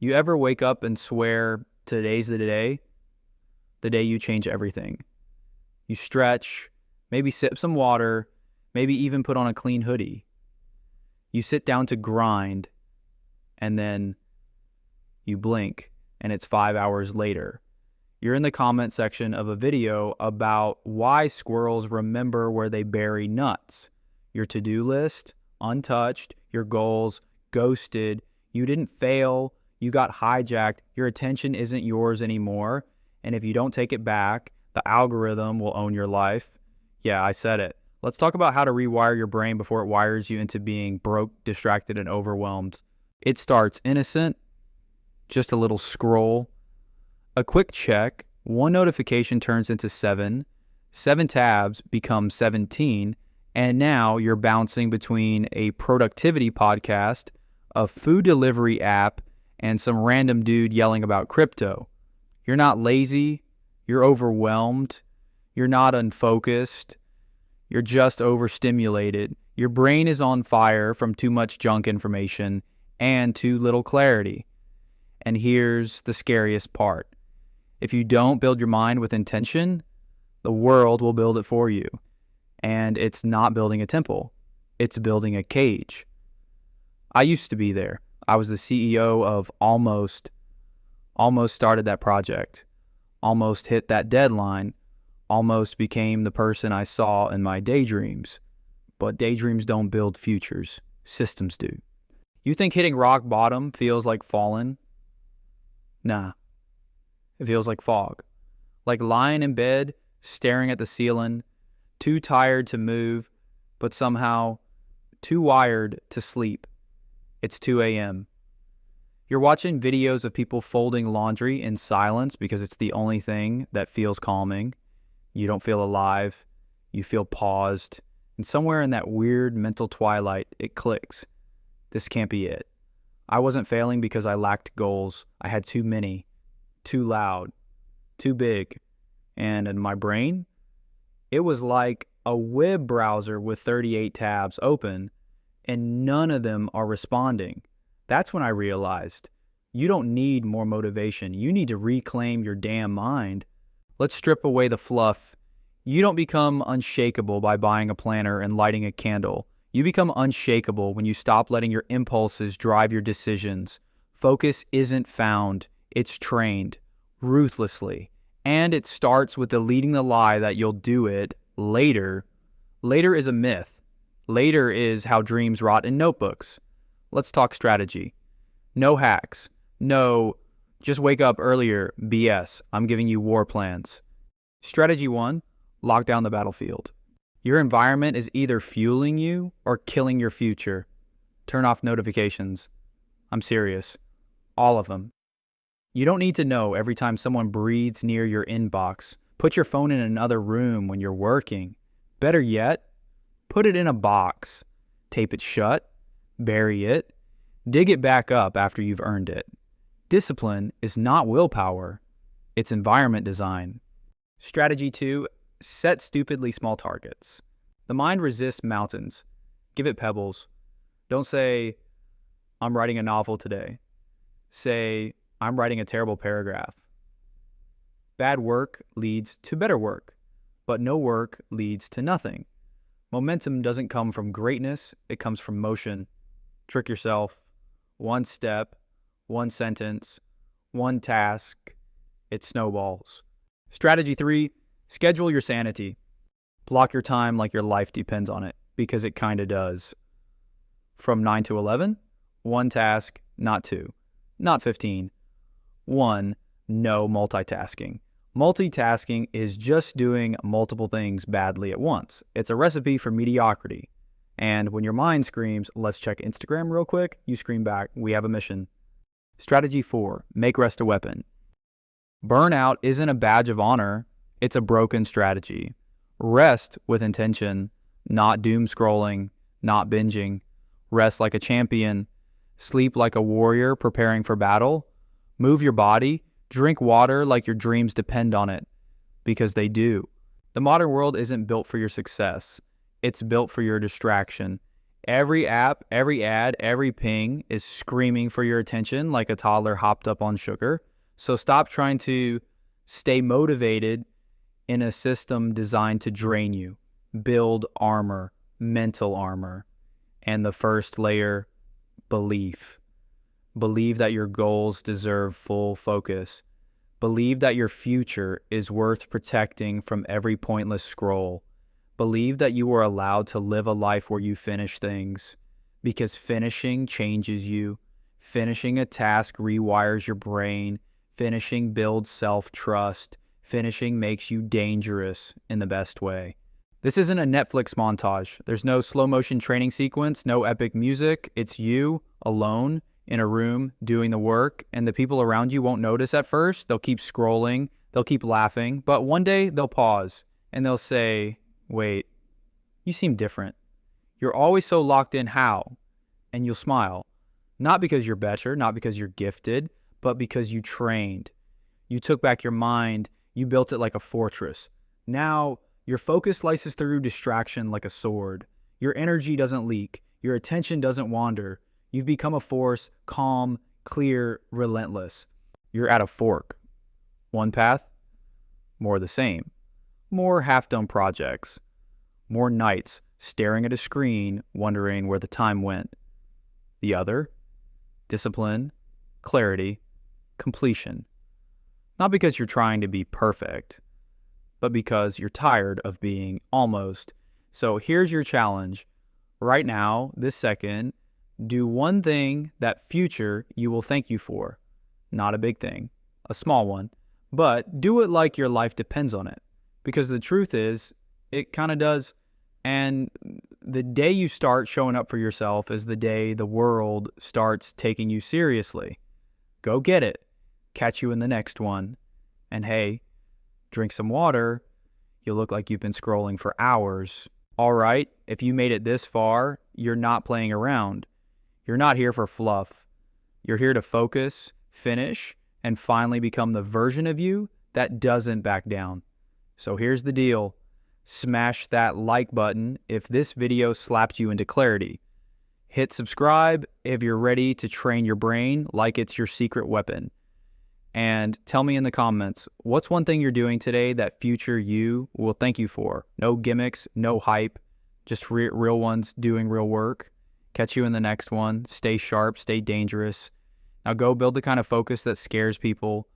You ever wake up and swear today's the day you change everything? You stretch, maybe sip some water, maybe even put on a clean hoodie. You sit down to grind, and then you blink, and it's 5 hours later. You're in the comment section of a video about why squirrels remember where they bury nuts. Your to-do list, untouched, your goals, ghosted, you didn't fail, you got hijacked, your attention isn't yours anymore, and if you don't take it back, the algorithm will own your life. Yeah, I said it. Let's talk about how to rewire your brain before it wires you into being broke, distracted, and overwhelmed. It starts innocent, just a little scroll, a quick check, one notification turns into 7 tabs become 17, and now you're bouncing between a productivity podcast, a food delivery app, and some random dude yelling about crypto. You're not lazy, you're overwhelmed, you're not unfocused, you're just overstimulated. Your brain is on fire from too much junk information and too little clarity. And here's the scariest part. If you don't build your mind with intention, the world will build it for you. And it's not building a temple. It's building a cage. I used to be there. I was the CEO of almost started that project, almost hit that deadline, almost became the person I saw in my daydreams. But daydreams don't build futures. Systems do. You think hitting rock bottom feels like falling? Nah. It feels like fog. Like lying in bed, staring at the ceiling, too tired to move, but somehow too wired to sleep. It's 2 a.m. You're watching videos of people folding laundry in silence because it's the only thing that feels calming. You don't feel alive. You feel paused. And somewhere in that weird mental twilight, it clicks. This can't be it. I wasn't failing because I lacked goals. I had too many. Too loud, too big, and in my brain, it was like a web browser with 38 tabs open, and none of them are responding. That's when I realized, you don't need more motivation. You need to reclaim your damn mind. Let's strip away the fluff. You don't become unshakable by buying a planner and lighting a candle. You become unshakable when you stop letting your impulses drive your decisions. Focus isn't found. It's trained ruthlessly, and it starts with deleting the lie that you'll do it later. Later is a myth. Later is how dreams rot in notebooks. Let's talk strategy. No hacks. No, just wake up earlier BS. I'm giving you war plans. Strategy 1, lock down the battlefield. Your environment is either fueling you or killing your future. Turn off notifications. I'm serious. All of them. You don't need to know every time someone breathes near your inbox. Put your phone in another room when you're working. Better yet, put it in a box. Tape it shut. Bury it. Dig it back up after you've earned it. Discipline is not willpower. It's environment design. Strategy 2, set stupidly small targets. The mind resists mountains. Give it pebbles. Don't say, I'm writing a novel today. Say, I'm writing a terrible paragraph. Bad work leads to better work, but no work leads to nothing. Momentum doesn't come from greatness, it comes from motion. Trick yourself. One step, one sentence, one task, it snowballs. Strategy 3, schedule your sanity. Block your time like your life depends on it, because it kinda does. From 9 to 11, one task, not 2, not 15. 1, no multitasking. Multitasking is just doing multiple things badly at once. It's a recipe for mediocrity. And when your mind screams, let's check Instagram real quick, you scream back, we have a mission. Strategy 4, make rest a weapon. Burnout isn't a badge of honor, it's a broken strategy. Rest with intention, not doom scrolling, not binging. Rest like a champion. Sleep like a warrior preparing for battle. Move your body. Drink water like your dreams depend on it. Because they do. The modern world isn't built for your success. It's built for your distraction. Every app, every ad, every ping is screaming for your attention like a toddler hopped up on sugar. So stop trying to stay motivated in a system designed to drain you. Build armor, mental armor. And the first layer, belief. Believe that your goals deserve full focus. Believe that your future is worth protecting from every pointless scroll. Believe that you are allowed to live a life where you finish things, because finishing changes you. Finishing a task rewires your brain. Finishing builds self-trust. Finishing makes you dangerous in the best way. This isn't a Netflix montage. There's no slow motion training sequence, no epic music. It's you alone in a room doing the work, and the people around you won't notice at first. They'll keep scrolling, they'll keep laughing, but one day they'll pause and they'll say, wait, you seem different. You're always so locked in, how? And you'll smile. Not because you're better, not because you're gifted, but because you trained. You took back your mind, you built it like a fortress. Now, your focus slices through distraction like a sword. Your energy doesn't leak. Your attention doesn't wander. You've become a force, calm, clear, relentless. You're at a fork. One path, more the same. More half-done projects. More nights staring at a screen, wondering where the time went. The other, discipline, clarity, completion. Not because you're trying to be perfect, but because you're tired of being almost. So here's your challenge. Right now, this second, do one thing that future you will thank you for. Not a big thing, a small one, but do it like your life depends on it. Because the truth is, it kind of does. And the day you start showing up for yourself is the day the world starts taking you seriously. Go get it. Catch you in the next one. And hey, drink some water. You look like you've been scrolling for hours. All right, if you made it this far, you're not playing around. You're not here for fluff. You're here to focus, finish, and finally become the version of you that doesn't back down. So here's the deal. Smash that like button if this video slapped you into clarity. Hit subscribe if you're ready to train your brain like it's your secret weapon. And tell me in the comments, what's one thing you're doing today that future you will thank you for? No gimmicks, no hype, just real ones doing real work. Catch you in the next one. Stay sharp, stay dangerous. Now go build the kind of focus that scares people.